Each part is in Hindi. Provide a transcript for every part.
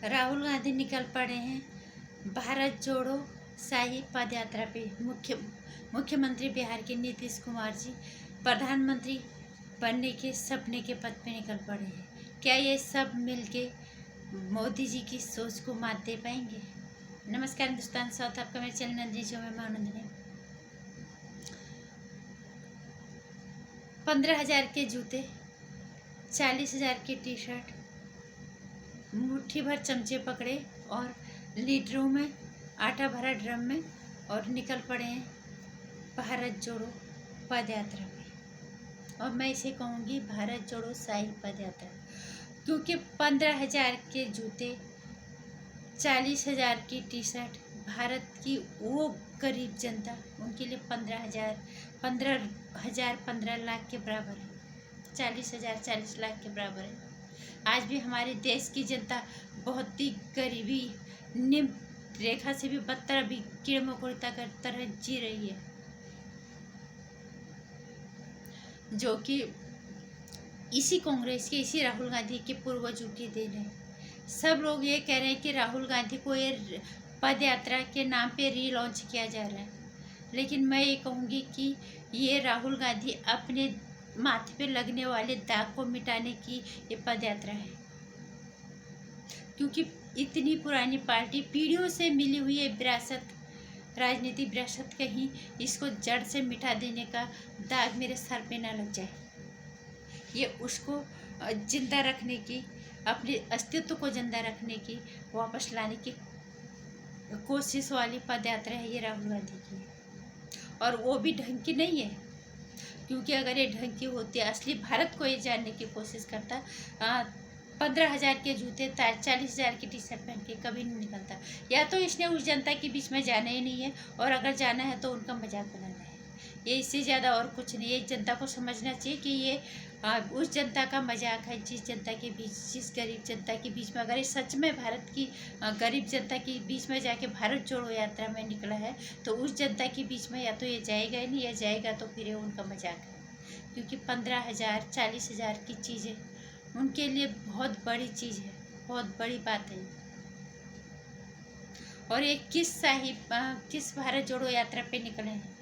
राहुल गांधी निकल पड़े हैं भारत जोड़ो शाही पद यात्रा पे। मुख्यमंत्री बिहार के नीतीश कुमार जी प्रधानमंत्री बनने के सपने के पथ पे निकल पड़े हैं। क्या ये सब मिलके मोदी जी की सोच को मात दे पाएंगे? नमस्कार हिंदुस्तान साउथ, आपका मेरे चैनल नंदिनी शो में आनंदनी। 15,000 के जूते, 40,000 की टी शर्ट, मुट्ठी भर चमचे पकड़े और लीटरों में आटा भरा ड्रम में और निकल पड़े हैं भारत जोड़ो पद यात्रा में। और मैं इसे कहूँगी भारत जोड़ो शाही पद यात्रा, क्योंकि 15,000 के जूते, 40,000 की टी शर्ट, भारत की वो गरीब जनता, उनके लिए 15 लाख के बराबर है। 40,000 40 लाख के बराबर है। आज भी हमारे देश की जनता बहुत ही गरीबी, निम्न रेखा से भी बदतर अभी कीड़े मकोड़े की तरह जी रही है, जो कि इसी कांग्रेस के, इसी राहुल गांधी के पूर्वजों की देन है। सब लोग ये कह रहे हैं कि राहुल गांधी को ये पद यात्रा के नाम पे रीलॉन्च किया जा रहा है, लेकिन मैं ये कहूँगी कि ये राहुल गांधी अपने माथे पे लगने वाले दाग को मिटाने की ये पद यात्रा है, क्योंकि इतनी पुरानी पार्टी, पीढ़ियों से मिली हुई ये विरासत, राजनीतिक विरासत, कहीं इसको जड़ से मिटा देने का दाग मेरे सर पे ना लग जाए। ये उसको जिंदा रखने की, अपने अस्तित्व को जिंदा रखने की, वापस लाने की कोशिश वाली पद यात्रा है ये राहुल गांधी की। और वो भी ढंग की नहीं है, क्योंकि अगर ये ढंग की होती, असली भारत को ये जानने की कोशिश करता, 15,000 के जूते, 40,000 की टी शर्ट पहन के कभी नहीं निकलता। या तो इसने उस जनता के बीच में जाना ही नहीं है, और अगर जाना है तो उनका मजाक बनाना है। ये इससे ज़्यादा और कुछ नहीं है। जनता को समझना चाहिए कि ये उस जनता का मजाक है, जिस जनता के बीच, जिस गरीब जनता के बीच में, अगर ये सच में भारत की गरीब जनता के बीच में जाके भारत जोड़ो यात्रा में निकला है, तो उस जनता के बीच में या तो ये जाएगा ही नहीं, या जाएगा तो फिर ये उनका मजाक है। क्योंकि 15,000 40,000 की चीज़ें उनके लिए बहुत बड़ी चीज़ है, बहुत बड़ी बात है। और ये किस भारत जोड़ो यात्रा पे निकले हैं?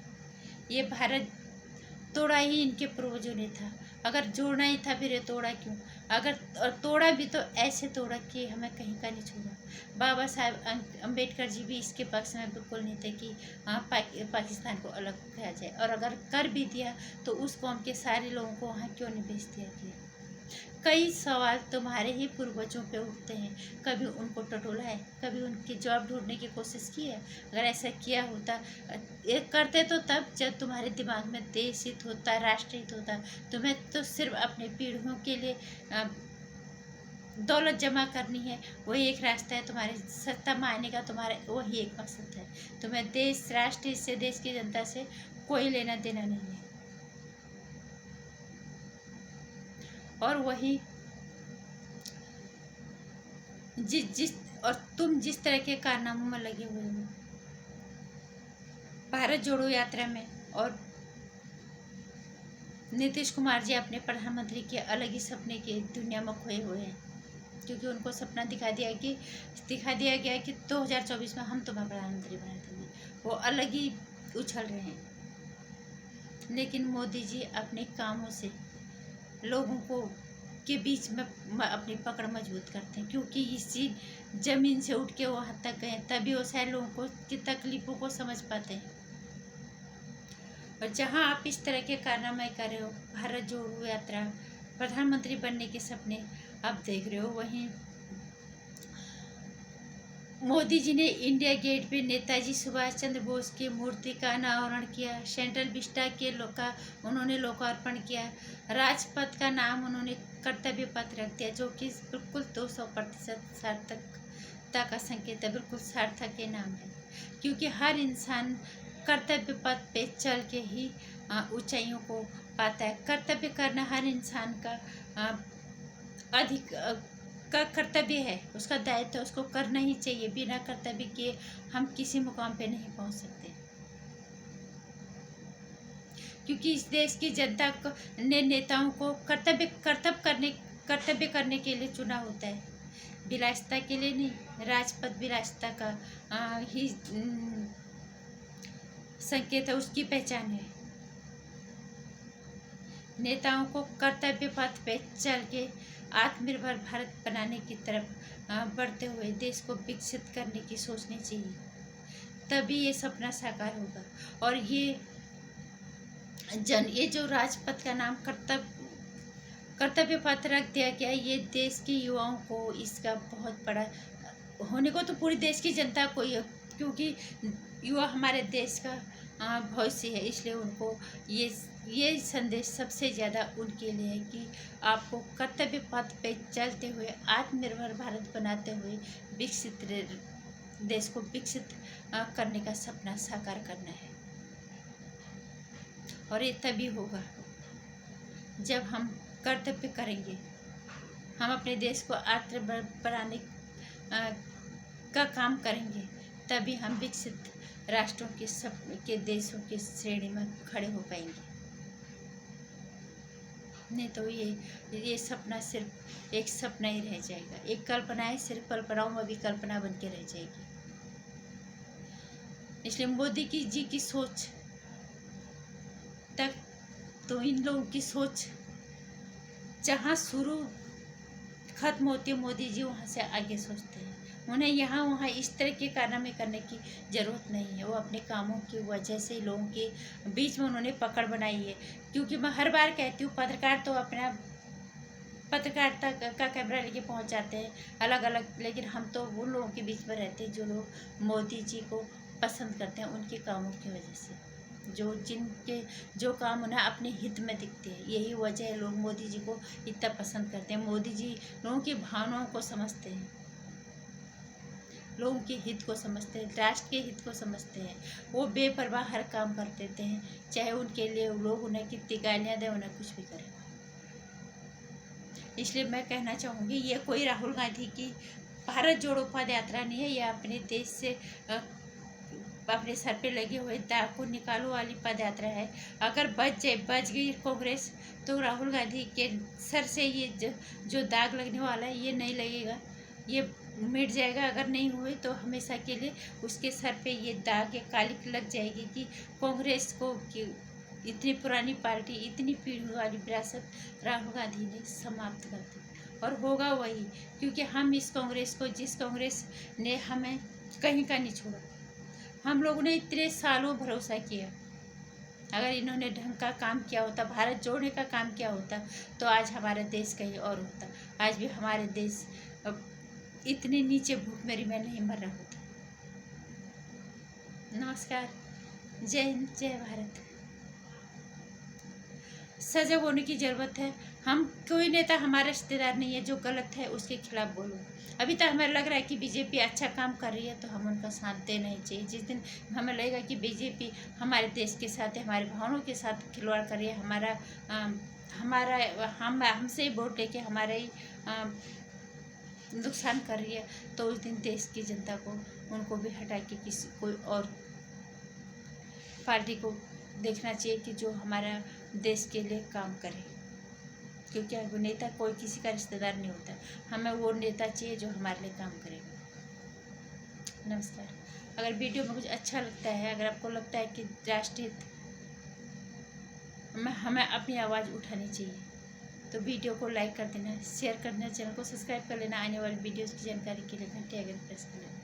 ये भारत तोड़ा ही इनके पूर्वजों ने था। अगर जोड़ना ही था फिर ये तोड़ा क्यों? अगर तोड़ा भी तो ऐसे तोड़ा कि हमें कहीं का नहीं छोड़ा। बाबा साहब अम्बेडकर जी भी इसके पक्ष में बिल्कुल नहीं थे कि पाकिस्तान को अलग किया जाए, और अगर कर भी दिया तो उस कौम के सारे लोगों को वहाँ क्यों नहीं भेज दिया गया? कई सवाल तुम्हारे ही पूर्वजों पे उठते हैं। कभी उनको टटोला है, कभी उनकी जॉब ढूंढने की कोशिश की है? अगर ऐसा किया होता, ये करते तो तब जब तुम्हारे दिमाग में देश हित होता, राष्ट्र हित होता। तुम्हें तो सिर्फ अपने पीढ़ियों के लिए दौलत जमा करनी है, वही एक रास्ता है। तुम्हारे सत्ता में आने का तुम्हारा वही एक मकसद है। तुम्हें देश, राष्ट्र से, देश की जनता से कोई लेना देना नहीं है। और वही तुम जिस तरह के कारनामों में लगे हुए हो भारत जोड़ो यात्रा में, और नीतीश कुमार जी अपने प्रधानमंत्री के अलग ही सपने की दुनिया में खोए हुए हैं, क्योंकि उनको सपना दिखा दिया गया कि 2024 में हम तुम्हें प्रधानमंत्री बना देंगे। वो अलग ही उछल रहे हैं। लेकिन मोदी जी अपने कामों से लोगों को के बीच में अपनी पकड़ मजबूत करते हैं, क्योंकि इसी जमीन से उठ के वहाँ तक गए, तभी वो सारे लोगों को की तकलीफों को समझ पाते हैं। और जहाँ आप इस तरह के कारनामे कर रहे हो, भारत जोड़ो यात्रा, प्रधानमंत्री बनने के सपने आप देख रहे हो, वहीं मोदी जी ने इंडिया गेट पे नेताजी सुभाष चंद्र बोस की मूर्ति का अनावरण किया। सेंट्रल विस्टा के उन्होंने लोकार्पण किया। राजपथ का नाम उन्होंने कर्तव्य पथ रख दिया, जो कि बिल्कुल 200% सार्थकता का संकेत है, बिल्कुल सार्थक के नाम है। क्योंकि हर इंसान कर्तव्य पथ पे चल के ही ऊंचाइयों को पाता है। कर्तव्य करना हर इंसान का का कर्तव्य है, उसका दायित्व है, उसको करना ही चाहिए। बिना कर्तव्य के हम किसी मुकाम पे नहीं पहुंच सकते, क्योंकि इस देश की जनता ने नेताओं को कर्तव्य करने के लिए चुना होता है। विलासिता के लिए नहीं, राजपथ विलासिता का ही संकेत है, उसकी पहचान है। नेताओं को कर्तव्य पथ पे चल के आत्मनिर्भर भारत बनाने की तरफ बढ़ते हुए देश को विकसित करने की सोचनी चाहिए, तभी ये सपना साकार होगा। और ये जो राजपथ का नाम कर्तव्य पथ रख दिया गया, ये देश के युवाओं को इसका बहुत बड़ा होने को तो पूरी देश की जनता को ही, क्योंकि युवा हमारे देश का भविष्य है, इसलिए उनको ये संदेश सबसे ज़्यादा उनके लिए है कि आपको कर्तव्य पथ पे चलते हुए आत्मनिर्भर भारत बनाते हुए विकसित देश को विकसित करने का सपना साकार करना है। और ये तभी होगा जब हम कर्तव्य करेंगे, हम अपने देश को आत्मनिर्भर बनाने का काम करेंगे, तभी हम विकसित राष्ट्रों के देशों की श्रेणी में खड़े हो पाएंगे। नहीं तो ये सपना सिर्फ एक सपना ही रह जाएगा, एक कल्पना है, सिर्फ कल्पनाओं में भी कल्पना बन के रह जाएगी। इसलिए मोदी जी की सोच तक तो इन लोगों की सोच जहाँ शुरू खत्म होती है, मोदी जी वहाँ से आगे सोचते हैं। उन्हें यहाँ वहाँ इस तरह के कारनामे करने की ज़रूरत नहीं है। वो अपने कामों की वजह से लोगों के बीच में उन्होंने पकड़ बनाई है। क्योंकि मैं हर बार कहती हूँ, पत्रकार तो अपना पत्रकारिता का कैमरा लेके पहुँच जाते हैं अलग अलग, लेकिन हम तो उन लोगों के बीच में रहते हैं जो लोग मोदी जी को पसंद करते हैं, उनके कामों की वजह से, जो काम उन्हें अपने हित में दिखते हैं। यही वजह है लोग मोदी जी को इतना पसंद करते हैं। मोदी जी लोगों की भावनाओं को समझते हैं, लोगों के हित को समझते हैं, राष्ट्र के हित को समझते हैं। वो बेपरवाह हर काम कर देते हैं, चाहे उनके लिए लोग उन्हें कितनी गालियाँ दें, उन्हें कुछ भी करें। इसलिए मैं कहना चाहूँगी, ये कोई राहुल गांधी की भारत जोड़ो पद यात्रा नहीं है, यह अपने देश से अपने सर पे लगे हुए दाग को निकालो वाली पद यात्रा है। अगर बच गई कांग्रेस, तो राहुल गांधी के सर से ये जो दाग लगने वाला है, ये नहीं लगेगा, ये मिट जाएगा। अगर नहीं हुए तो हमेशा के लिए उसके सर पे ये दाग या कालिक लग जाएगी कि कांग्रेस को इतनी पुरानी पार्टी, इतनी पीढ़ी वाली विरासत राहुल गांधी ने समाप्त कर दी। और होगा वही, क्योंकि हम इस कांग्रेस को, जिस कांग्रेस ने हमें कहीं का नहीं छोड़ा, हम लोगों ने इतने सालों भरोसा किया। अगर इन्होंने ढंग का काम किया होता, भारत जोड़ने का काम किया होता, तो आज हमारा देश कहीं और होता। आज भी हमारे देश इतने नीचे भूखमरी में नहीं मर रहा होता। नमस्कार, जय हिंद, जय भारत। सजग होने की ज़रूरत है। हम कोई नेता हमारा रिश्तेदार नहीं है जो गलत है उसके खिलाफ बोलो। अभी तक हमें लग रहा है कि बीजेपी अच्छा काम कर रही है, तो हम उनका साथ देना ही चाहिए। जिस दिन हमें लगेगा कि बीजेपी हमारे देश के साथ, हमारे भावनाओं के साथ खिलवाड़ कर रही है, हमसे वोट लेके हमारा ही नुकसान कर रही है, तो उस दिन देश की जनता को उनको भी हटा के किसी कोई और पार्टी को देखना चाहिए कि जो हमारा देश के लिए काम करे। क्योंकि वो नेता कोई किसी का रिश्तेदार नहीं होता, हमें वो नेता चाहिए जो हमारे लिए काम करेगा। नमस्कार। अगर वीडियो में कुछ अच्छा लगता है, अगर आपको लगता है कि राष्ट्रीय में हमें अपनी आवाज़ उठानी चाहिए, तो वीडियो को लाइक कर देना, शेयर कर देना, चैनल को सब्सक्राइब कर लेना, आने वाली वीडियोज़ की जानकारी के लिए घंटे आइकन प्रेस कर लेना।